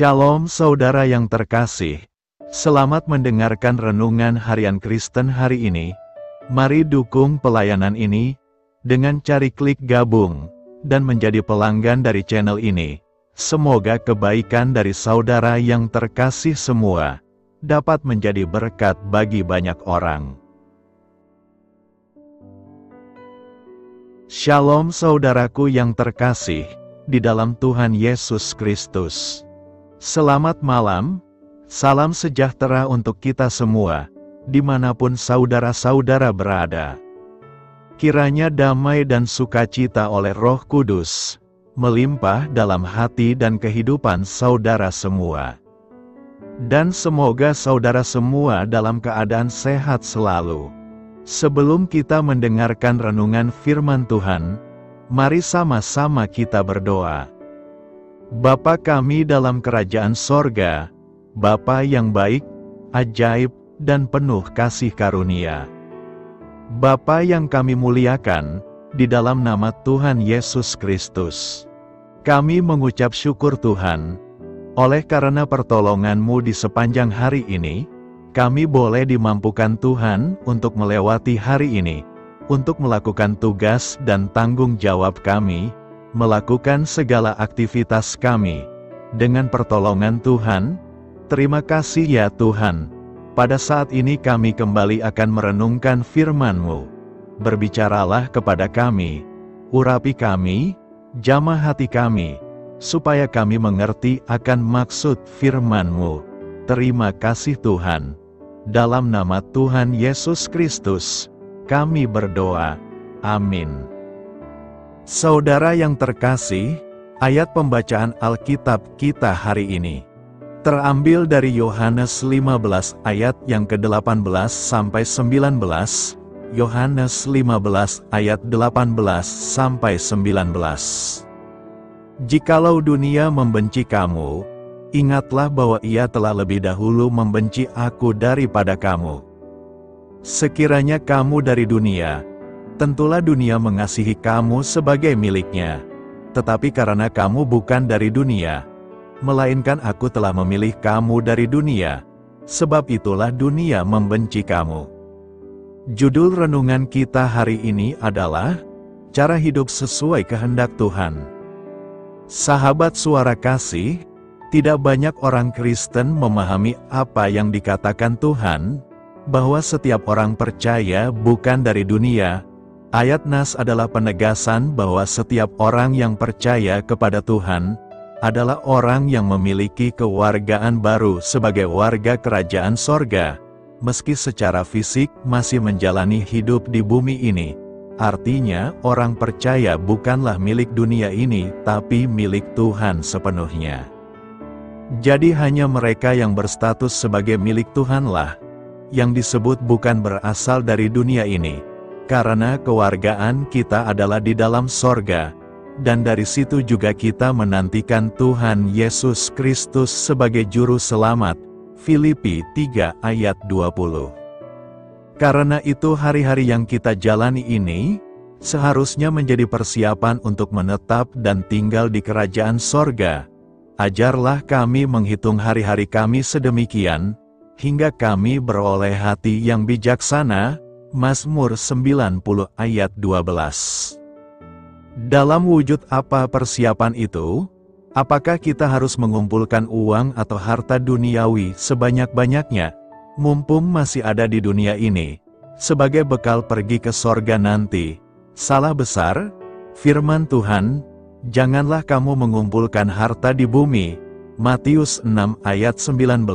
Shalom saudara yang terkasih, selamat mendengarkan renungan harian Kristen hari ini. Mari dukung pelayanan ini dengan cari klik gabung dan menjadi pelanggan dari channel ini. Semoga kebaikan dari saudara yang terkasih semua dapat menjadi berkat bagi banyak orang. Shalom saudaraku yang terkasih di dalam Tuhan Yesus Kristus. Selamat malam, salam sejahtera untuk kita semua, dimanapun saudara-saudara berada. Kiranya damai dan sukacita oleh Roh Kudus melimpah dalam hati dan kehidupan saudara semua. Dan semoga saudara semua dalam keadaan sehat selalu. Sebelum kita mendengarkan renungan firman Tuhan, mari sama-sama kita berdoa. Bapa kami dalam kerajaan sorga, Bapa yang baik, ajaib, dan penuh kasih karunia. Bapa yang kami muliakan, di dalam nama Tuhan Yesus Kristus. Kami mengucap syukur Tuhan, oleh karena pertolongan-Mu di sepanjang hari ini, kami boleh dimampukan Tuhan untuk melewati hari ini, untuk melakukan tugas dan tanggung jawab kami, melakukan segala aktivitas kami. Dengan pertolongan Tuhan, terima kasih ya Tuhan. Pada saat ini kami kembali akan merenungkan firman-Mu. Berbicaralah kepada kami, urapi kami, jamah hati kami, supaya kami mengerti akan maksud firman-Mu. Terima kasih Tuhan. Dalam nama Tuhan Yesus Kristus, kami berdoa. Amin. Saudara yang terkasih, ayat pembacaan Alkitab kita hari ini terambil dari Yohanes 15 ayat yang ke-18 sampai 19, Yohanes 15 ayat 18 sampai 19. Jikalau dunia membenci kamu, ingatlah bahwa ia telah lebih dahulu membenci aku daripada kamu. Sekiranya kamu dari dunia, tentulah dunia mengasihi kamu sebagai miliknya. Tetapi karena kamu bukan dari dunia, melainkan aku telah memilih kamu dari dunia, sebab itulah dunia membenci kamu. Judul renungan kita hari ini adalah Cara Hidup Sesuai Kehendak Tuhan. Sahabat suara kasih, tidak banyak orang Kristen memahami apa yang dikatakan Tuhan, bahwa setiap orang percaya bukan dari dunia. Ayat nas adalah penegasan bahwa setiap orang yang percaya kepada Tuhan adalah orang yang memiliki kewargaan baru sebagai warga kerajaan sorga, meski secara fisik masih menjalani hidup di bumi ini. Artinya, orang percaya bukanlah milik dunia ini, tapi milik Tuhan sepenuhnya. Jadi hanya mereka yang berstatus sebagai milik Tuhanlah yang disebut bukan berasal dari dunia ini. Karena kewargaan kita adalah di dalam sorga, dan dari situ juga kita menantikan Tuhan Yesus Kristus sebagai Juru Selamat. Filipi 3 ayat 20. Karena itu hari-hari yang kita jalani ini, seharusnya menjadi persiapan untuk menetap dan tinggal di kerajaan sorga. Ajarlah kami menghitung hari-hari kami sedemikian, hingga kami beroleh hati yang bijaksana. Mazmur 90 ayat 12. Dalam wujud apa persiapan itu? Apakah kita harus mengumpulkan uang atau harta duniawi sebanyak-banyaknya, mumpung masih ada di dunia ini, sebagai bekal pergi ke sorga nanti? Salah besar. Firman Tuhan, janganlah kamu mengumpulkan harta di bumi. Matius 6 ayat 19.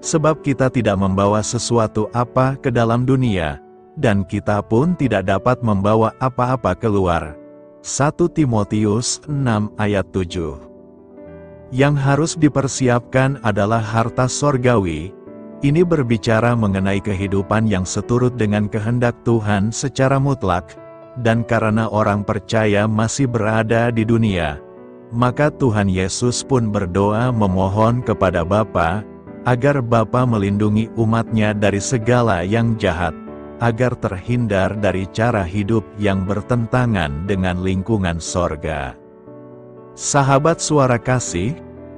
Sebab kita tidak membawa sesuatu apa ke dalam dunia, dan kita pun tidak dapat membawa apa-apa keluar. 1 Timotius 6 ayat 7. Yang harus dipersiapkan adalah harta sorgawi. Ini berbicara mengenai kehidupan yang seturut dengan kehendak Tuhan secara mutlak, dan karena orang percaya masih berada di dunia, maka Tuhan Yesus pun berdoa memohon kepada Bapa, agar Bapa melindungi umatnya dari segala yang jahat, agar terhindar dari cara hidup yang bertentangan dengan lingkungan sorga. Sahabat suara kasih,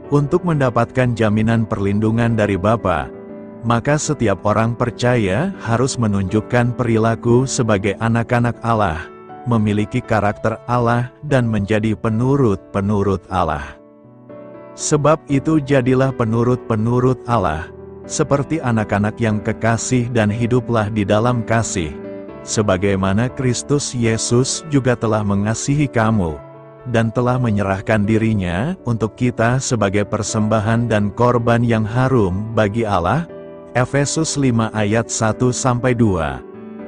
Untuk mendapatkan jaminan perlindungan dari Bapa, maka setiap orang percaya harus menunjukkan perilaku sebagai anak-anak Allah, memiliki karakter Allah dan menjadi penurut-penurut Allah. Sebab itu jadilah penurut-penurut Allah, seperti anak-anak yang kekasih dan hiduplah di dalam kasih, sebagaimana Kristus Yesus juga telah mengasihi kamu, dan telah menyerahkan dirinya untuk kita sebagai persembahan dan korban yang harum bagi Allah. Efesus 5 ayat 1-2.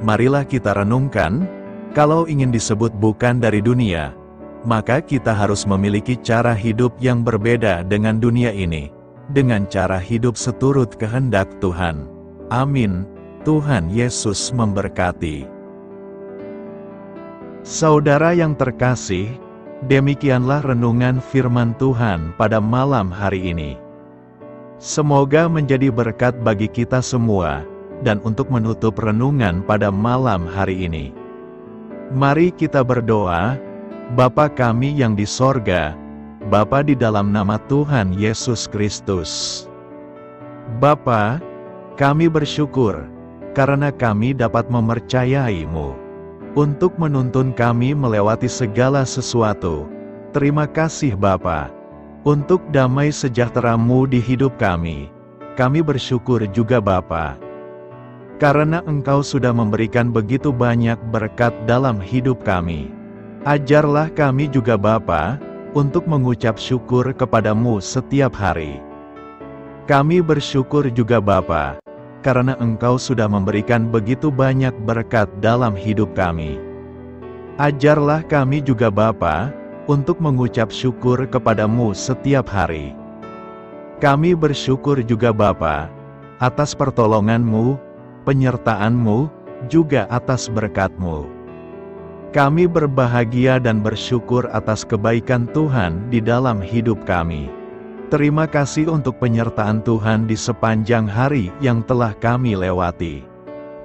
Marilah kita renungkan, kalau ingin disebut bukan dari dunia, maka kita harus memiliki cara hidup yang berbeda dengan dunia ini, dengan cara hidup seturut kehendak Tuhan. Amin. Tuhan Yesus memberkati. Saudara yang terkasih, demikianlah renungan firman Tuhan pada malam hari ini. Semoga menjadi berkat bagi kita semua, dan untuk menutup renungan pada malam hari ini, mari kita berdoa. Bapa kami yang di sorga, Bapa di dalam nama Tuhan Yesus Kristus. Bapa, kami bersyukur, karena kami dapat mempercayai-Mu, untuk menuntun kami melewati segala sesuatu. Terima kasih Bapa. Untuk damai sejahtera-Mu di hidup kami. Kami bersyukur juga Bapa, karena Engkau sudah memberikan begitu banyak berkat dalam hidup kami. Ajarlah kami juga Bapa, untuk mengucap syukur kepada-Mu setiap hari. Kami bersyukur juga Bapa, karena Engkau sudah memberikan begitu banyak berkat dalam hidup kami. Ajarlah kami juga Bapa, untuk mengucap syukur kepada-Mu setiap hari. Kami bersyukur juga Bapa, atas pertolongan-Mu, penyertaan-Mu, juga atas berkat-Mu. Kami berbahagia dan bersyukur atas kebaikan Tuhan di dalam hidup kami. Terima kasih untuk penyertaan Tuhan di sepanjang hari yang telah kami lewati.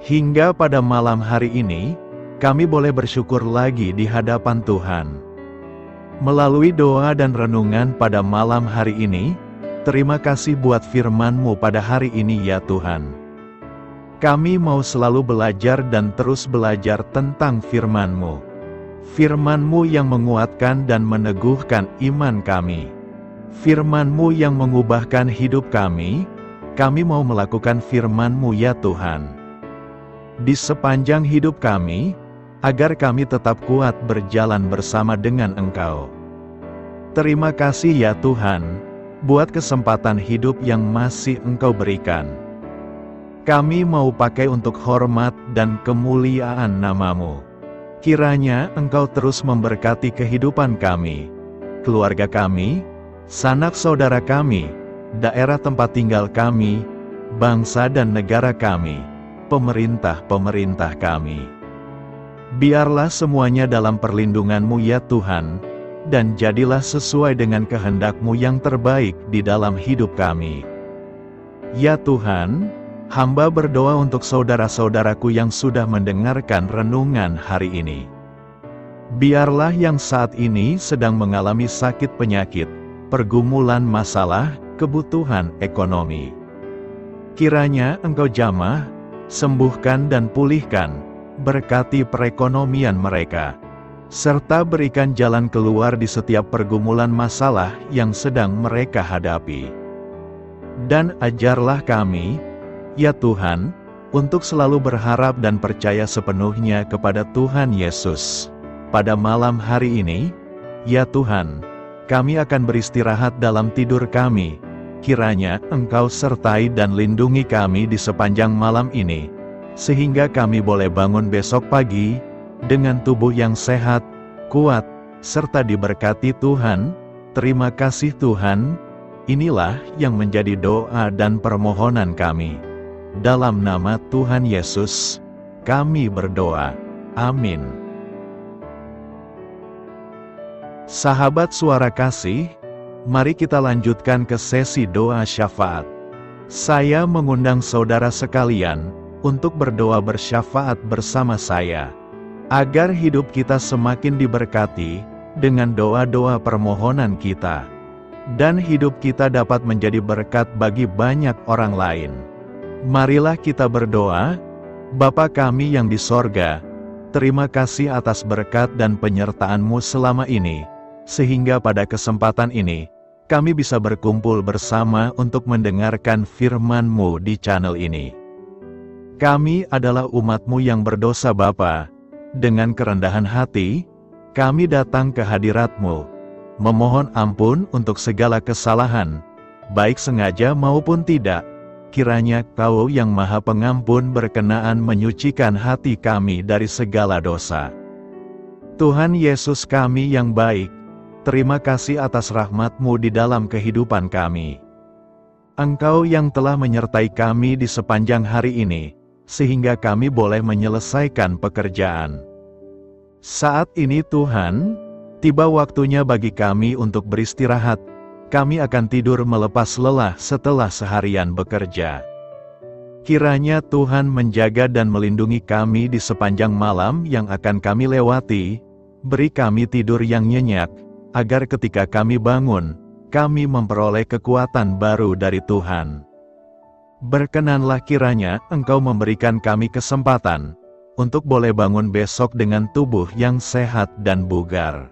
Hingga pada malam hari ini, kami boleh bersyukur lagi di hadapan Tuhan. Melalui doa dan renungan pada malam hari ini, terima kasih buat firman-Mu pada hari ini ya Tuhan. Kami mau selalu belajar dan terus belajar tentang firman-Mu. Firman-Mu yang menguatkan dan meneguhkan iman kami. Firman-Mu yang mengubahkan hidup kami mau melakukan firman-Mu ya Tuhan. Di sepanjang hidup kami, agar kami tetap kuat berjalan bersama dengan Engkau. Terima kasih ya Tuhan, buat kesempatan hidup yang masih Engkau berikan. Kami mau pakai untuk hormat dan kemuliaan nama-Mu. Kiranya Engkau terus memberkati kehidupan kami, keluarga kami, sanak saudara kami, daerah tempat tinggal kami, bangsa dan negara kami, pemerintah-pemerintah kami. Biarlah semuanya dalam perlindungan-Mu ya Tuhan, dan jadilah sesuai dengan kehendak-Mu yang terbaik di dalam hidup kami. Ya Tuhan, hamba berdoa untuk saudara-saudaraku yang sudah mendengarkan renungan hari ini. Biarlah yang saat ini sedang mengalami sakit penyakit, pergumulan masalah, kebutuhan ekonomi. Kiranya Engkau jamah, sembuhkan dan pulihkan, berkati perekonomian mereka, serta berikan jalan keluar di setiap pergumulan masalah yang sedang mereka hadapi. Dan ajarlah kami, ya Tuhan, untuk selalu berharap dan percaya sepenuhnya kepada Tuhan Yesus. Pada malam hari ini, ya Tuhan, kami akan beristirahat dalam tidur kami. Kiranya Engkau sertai dan lindungi kami di sepanjang malam ini, sehingga kami boleh bangun besok pagi, dengan tubuh yang sehat, kuat, serta diberkati Tuhan. Terima kasih Tuhan. Inilah yang menjadi doa dan permohonan kami. Dalam nama Tuhan Yesus, kami berdoa. Amin. Sahabat Suara Kasih, mari kita lanjutkan ke sesi doa syafaat. Saya mengundang saudara sekalian untuk berdoa bersyafaat bersama saya, agar hidup kita semakin diberkati dengan doa-doa permohonan kita. dan hidup kita dapat menjadi berkat bagi banyak orang lain. Marilah kita berdoa. Bapa kami yang di sorga, terima kasih atas berkat dan penyertaan-Mu selama ini, sehingga pada kesempatan ini, kami bisa berkumpul bersama untuk mendengarkan firman-Mu di channel ini. Kami adalah umat-Mu yang berdosa Bapa. Dengan kerendahan hati, kami datang ke hadirat-Mu, memohon ampun untuk segala kesalahan, baik sengaja maupun tidak. Kiranya Kau yang Maha Pengampun berkenaan menyucikan hati kami dari segala dosa. Tuhan Yesus kami yang baik, terima kasih atas rahmat-Mu di dalam kehidupan kami. Engkau yang telah menyertai kami di sepanjang hari ini, sehingga kami boleh menyelesaikan pekerjaan. Saat ini Tuhan, tiba waktunya bagi kami untuk beristirahat. Kami akan tidur melepas lelah setelah seharian bekerja. Kiranya Tuhan menjaga dan melindungi kami di sepanjang malam yang akan kami lewati. Beri kami tidur yang nyenyak, agar ketika kami bangun, kami memperoleh kekuatan baru dari Tuhan. Berkenanlah kiranya Engkau memberikan kami kesempatan untuk boleh bangun besok dengan tubuh yang sehat dan bugar.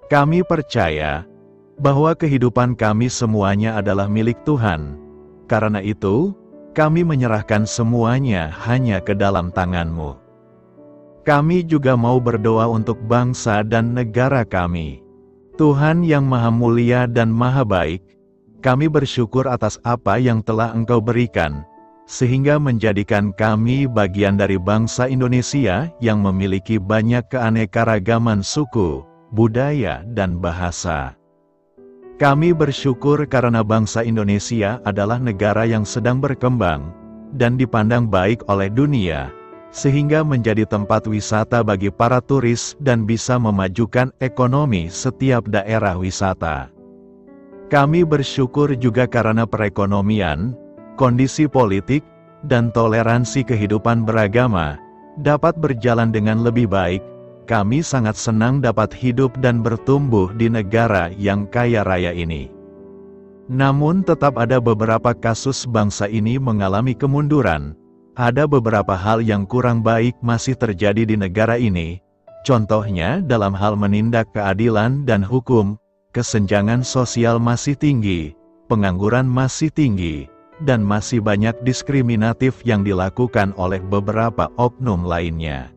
Kami percaya bahwa kehidupan kami semuanya adalah milik Tuhan. Karena itu, kami menyerahkan semuanya hanya ke dalam tangan-Mu. Kami juga mau berdoa untuk bangsa dan negara kami. Tuhan yang Maha Mulia dan Maha Baik, kami bersyukur atas apa yang telah Engkau berikan, sehingga menjadikan kami bagian dari bangsa Indonesia yang memiliki banyak keanekaragaman suku, budaya, dan bahasa. Kami bersyukur karena bangsa Indonesia adalah negara yang sedang berkembang, dan dipandang baik oleh dunia, sehingga menjadi tempat wisata bagi para turis dan bisa memajukan ekonomi setiap daerah wisata. Kami bersyukur juga karena perekonomian, kondisi politik, dan toleransi kehidupan beragama dapat berjalan dengan lebih baik. Kami sangat senang dapat hidup dan bertumbuh di negara yang kaya raya ini. Namun tetap ada beberapa kasus bangsa ini mengalami kemunduran. Ada beberapa hal yang kurang baik masih terjadi di negara ini. Contohnya dalam hal menindak keadilan dan hukum, kesenjangan sosial masih tinggi, pengangguran masih tinggi, dan masih banyak diskriminatif yang dilakukan oleh beberapa oknum lainnya.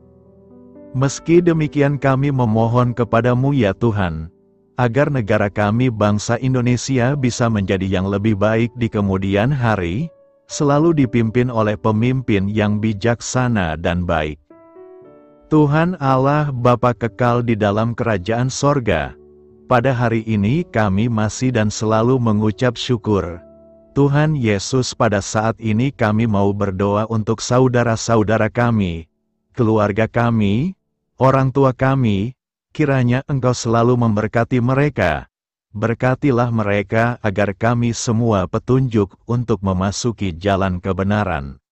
Meski demikian kami memohon kepada-Mu ya Tuhan, agar negara kami bangsa Indonesia bisa menjadi yang lebih baik di kemudian hari, selalu dipimpin oleh pemimpin yang bijaksana dan baik. Tuhan Allah Bapa kekal di dalam kerajaan sorga, pada hari ini kami masih dan selalu mengucap syukur. Tuhan Yesus, pada saat ini kami mau berdoa untuk saudara-saudara kami, keluarga kami, orang tua kami. Kiranya Engkau selalu memberkati mereka. Berkatilah mereka agar kami semua petunjuk untuk memasuki jalan kebenaran.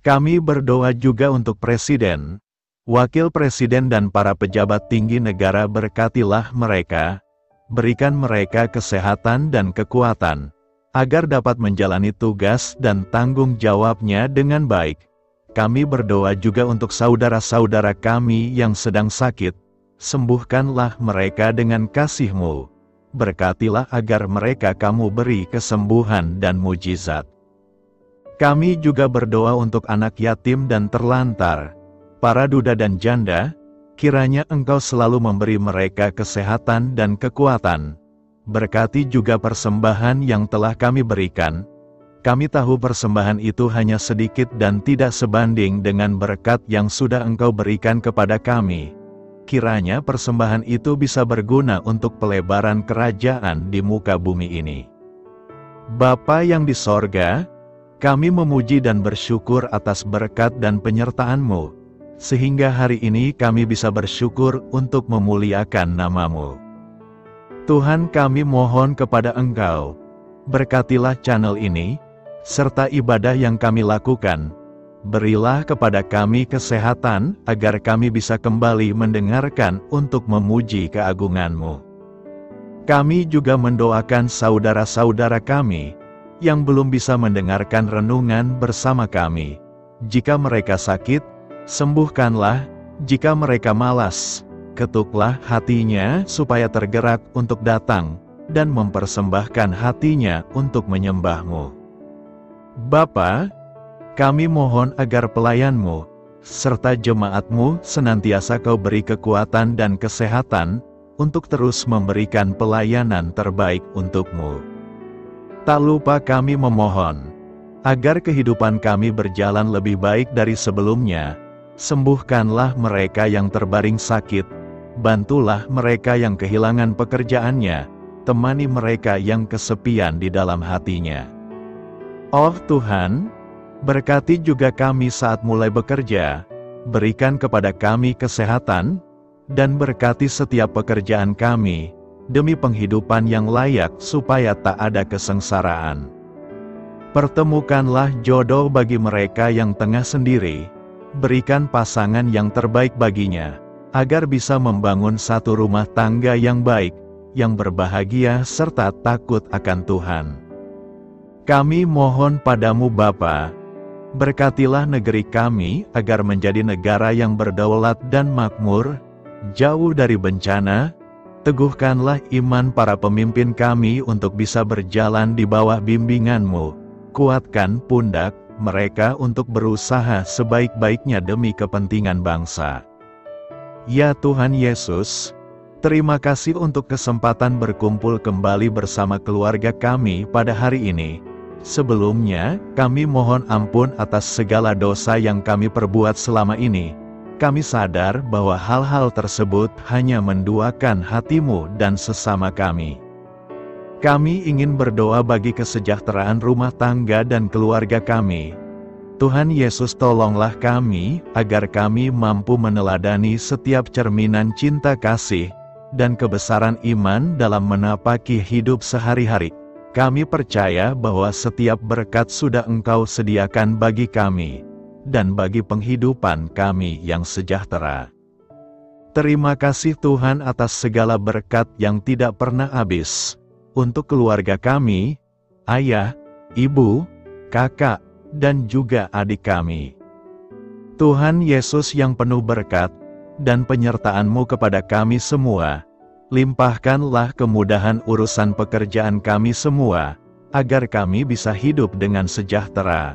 Kami berdoa juga untuk Presiden, Wakil Presiden dan para pejabat tinggi negara. Berkatilah mereka, berikan mereka kesehatan dan kekuatan, agar dapat menjalani tugas dan tanggung jawabnya dengan baik. Kami berdoa juga untuk saudara-saudara kami yang sedang sakit. Sembuhkanlah mereka dengan kasih-Mu. Berkatilah agar mereka Kamu beri kesembuhan dan mujizat. Kami juga berdoa untuk anak yatim dan terlantar, para duda dan janda. Kiranya Engkau selalu memberi mereka kesehatan dan kekuatan. Berkati juga persembahan yang telah kami berikan. Kami tahu persembahan itu hanya sedikit dan tidak sebanding dengan berkat yang sudah Engkau berikan kepada kami. Kiranya persembahan itu bisa berguna untuk pelebaran kerajaan di muka bumi ini. Bapa yang di sorga, kami memuji dan bersyukur atas berkat dan penyertaan-Mu, sehingga hari ini kami bisa bersyukur untuk memuliakan nama-Mu. Tuhan, kami mohon kepada Engkau, berkatilah channel ini, serta ibadah yang kami lakukan. Berilah kepada kami kesehatan, agar kami bisa kembali mendengarkan untuk memuji keagungan-Mu. Kami juga mendoakan saudara-saudara kami yang belum bisa mendengarkan renungan bersama kami. Jika mereka sakit, sembuhkanlah. Jika mereka malas, ketuklah hatinya supaya tergerak untuk datang dan mempersembahkan hatinya untuk menyembah-Mu. Bapa, kami mohon agar pelayan-Mu serta jemaat-Mu senantiasa Kau beri kekuatan dan kesehatan untuk terus memberikan pelayanan terbaik untuk-Mu. Tak lupa kami memohon agar kehidupan kami berjalan lebih baik dari sebelumnya. Sembuhkanlah mereka yang terbaring sakit, bantulah mereka yang kehilangan pekerjaannya, temani mereka yang kesepian di dalam hatinya. Oh Tuhan, berkati juga kami saat mulai bekerja, berikan kepada kami kesehatan, dan berkati setiap pekerjaan kami, demi penghidupan yang layak supaya tak ada kesengsaraan. Pertemukanlah jodoh bagi mereka yang tengah sendiri, berikan pasangan yang terbaik baginya, agar bisa membangun satu rumah tangga yang baik, yang berbahagia serta takut akan Tuhan. Kami mohon padamu Bapa, berkatilah negeri kami agar menjadi negara yang berdaulat dan makmur, jauh dari bencana. Teguhkanlah iman para pemimpin kami untuk bisa berjalan di bawah bimbingan-Mu. Kuatkan pundak mereka untuk berusaha sebaik-baiknya demi kepentingan bangsa. Ya Tuhan Yesus, terima kasih untuk kesempatan berkumpul kembali bersama keluarga kami pada hari ini. Sebelumnya, kami mohon ampun atas segala dosa yang kami perbuat selama ini. Kami sadar bahwa hal-hal tersebut hanya menduakan hati-Mu dan sesama kami. Kami ingin berdoa bagi kesejahteraan rumah tangga dan keluarga kami. Tuhan Yesus, tolonglah kami, agar kami mampu meneladani setiap cerminan cinta kasih, dan kebesaran iman dalam menapaki hidup sehari-hari. Kami percaya bahwa setiap berkat sudah Engkau sediakan bagi kami, dan bagi penghidupan kami yang sejahtera. Terima kasih Tuhan atas segala berkat yang tidak pernah habis, untuk keluarga kami, ayah, ibu, kakak, dan juga adik kami. Tuhan Yesus yang penuh berkat, dan penyertaan-Mu kepada kami semua, limpahkanlah kemudahan urusan pekerjaan kami semua, agar kami bisa hidup dengan sejahtera.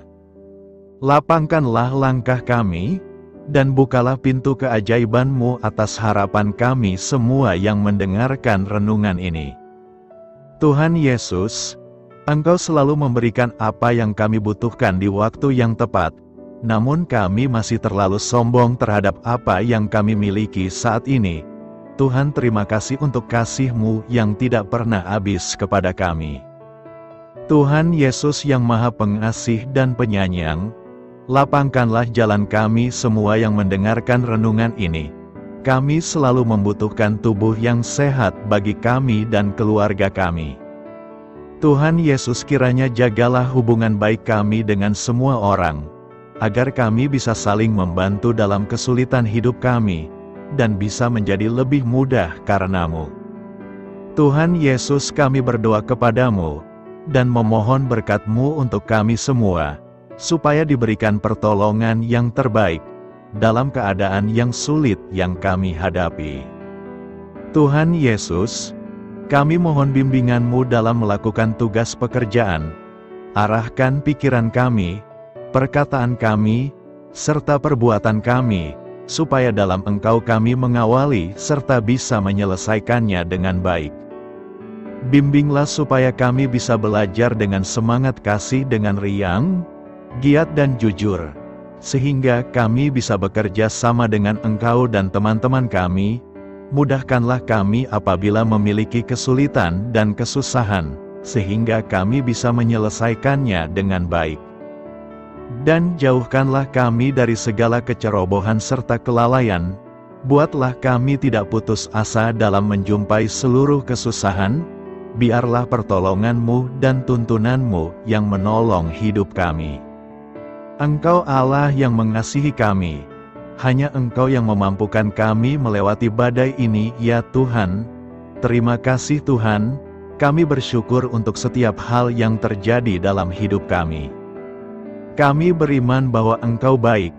Lapangkanlah langkah kami, dan bukalah pintu keajaiban-Mu atas harapan kami semua yang mendengarkan renungan ini. Tuhan Yesus, Engkau selalu memberikan apa yang kami butuhkan di waktu yang tepat, namun kami masih terlalu sombong terhadap apa yang kami miliki saat ini. Tuhan, terima kasih untuk kasih-Mu yang tidak pernah habis kepada kami. Tuhan Yesus yang Maha Pengasih dan Penyayang, lapangkanlah jalan kami semua yang mendengarkan renungan ini. Kami selalu membutuhkan tubuh yang sehat bagi kami dan keluarga kami. Tuhan Yesus, kiranya jagalah hubungan baik kami dengan semua orang, agar kami bisa saling membantu dalam kesulitan hidup kami, dan bisa menjadi lebih mudah karena-Mu. Tuhan Yesus, kami berdoa kepadamu, dan memohon berkat-Mu untuk kami semua, supaya diberikan pertolongan yang terbaik, dalam keadaan yang sulit yang kami hadapi. Tuhan Yesus, kami mohon bimbingan-Mu dalam melakukan tugas pekerjaan. Arahkan pikiran kami, perkataan kami, serta perbuatan kami, supaya dalam Engkau kami mengawali serta bisa menyelesaikannya dengan baik. Bimbinglah supaya kami bisa belajar dengan semangat kasih dengan riang, giat dan jujur, sehingga kami bisa bekerja sama dengan Engkau dan teman-teman kami. Mudahkanlah kami apabila memiliki kesulitan dan kesusahan, sehingga kami bisa menyelesaikannya dengan baik. Dan jauhkanlah kami dari segala kecerobohan serta kelalaian. Buatlah kami tidak putus asa dalam menjumpai seluruh kesusahan. Biarlah pertolongan-Mu dan tuntunan-Mu yang menolong hidup kami. Engkau Allah yang mengasihi kami. Hanya Engkau yang memampukan kami melewati badai ini, ya Tuhan. Terima kasih Tuhan, kami bersyukur untuk setiap hal yang terjadi dalam hidup kami. Kami beriman bahwa Engkau baik,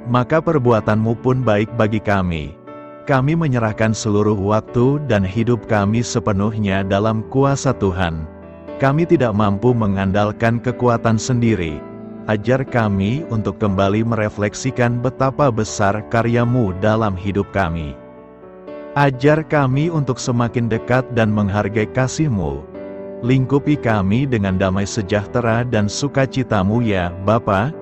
maka perbuatan-Mu pun baik bagi kami. Kami menyerahkan seluruh waktu dan hidup kami sepenuhnya dalam kuasa Tuhan. Kami tidak mampu mengandalkan kekuatan sendiri. Ajar kami untuk kembali merefleksikan betapa besar karya-Mu dalam hidup kami. Ajar kami untuk semakin dekat dan menghargai kasih-Mu. Lingkupi kami dengan damai sejahtera dan sukacita-Mu ya Bapa.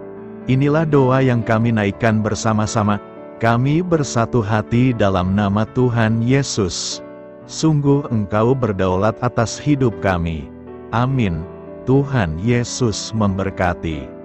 Inilah doa yang kami naikkan bersama-sama. Kami bersatu hati dalam nama Tuhan Yesus. Sungguh Engkau berdaulat atas hidup kami. Amin. Tuhan Yesus memberkati.